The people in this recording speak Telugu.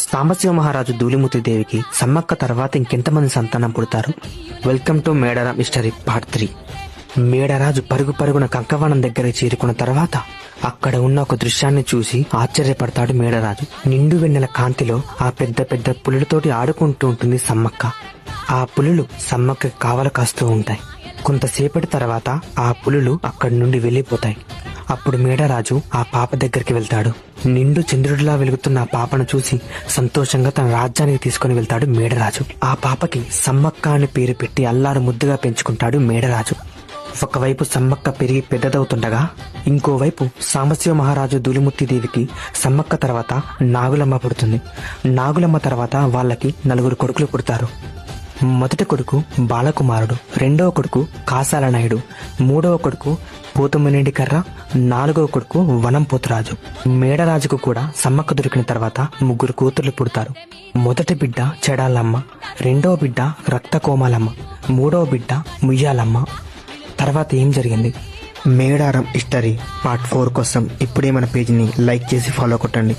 సాంబశివ మహారాజు ధూళిముతి దేవికి సమ్మక్క తర్వాత ఇంకెంతమంది సంతానం పుడతారు? Welcome to Medaram history part 3. Medaraju పరుగున కంకవనం దగ్గరికి చేరుకున్న తర్వాత అక్కడ ఉన్న ఒక దృశ్యాన్ని చూసి ఆశ్చర్యపడతాడు మేడరాజు. నిండు వెన్నెల కాంతిలో ఆ పెద్ద పెద్ద పులులతోటి ఆడుకుంటూ ఉంటుంది సమ్మక్క. ఆ పులులు సమ్మక్క కావల కాస్తూ ఉంటాయి. కొంతసేపటి తర్వాత ఆ పులులు అక్కడి నుండి వెళ్లిపోతాయి. అప్పుడు మేడరాజు ఆ పాప దగ్గరికి వెళ్తాడు. నిండు చంద్రుడిలా వెలుగుతున్న ఆ పాపను చూసి సంతోషంగా తన రాజ్యానికి తీసుకుని వెళ్తాడు మేడరాజు. ఆ పాపకి సమ్మక్క అని పేరు పెట్టి అల్లారు ముద్దుగా పెంచుకుంటాడు మేడరాజు. ఒకవైపు సమ్మక్క పెరిగి పెద్దదవుతుండగా ఇంకోవైపు సాంబశివ మహారాజు ధూళిముతి దేవికి సమ్మక్క తర్వాత నాగులమ్మ పుడుతుంది. నాగులమ్మ తర్వాత వాళ్ళకి 4 కొడుకులు పుడతారు. మొదటి కొడుకు బాలకుమారుడు, రెండవ కొడుకు కాసాల నాయుడు, మూడవ కొడుకు పోతుమనేడి కర్ర, 4వ కొడుకు వనంపోతురాజు. మేడరాజుకు కూడా సమ్మక్క దొరికిన తర్వాత 3 కూతుర్లు పుడతారు. మొదటి బిడ్డ చెడాలమ్మ, రెండవ బిడ్డ రక్త కోమాలమ్మ, మూడవ బిడ్డ ముయ్యాలమ్మ. తర్వాత ఏం జరిగింది? మేడారం హిస్టరీ పార్ట్ 4 కోసం ఇప్పుడే మన పేజీని లైక్ చేసి ఫాలో కొట్టండి.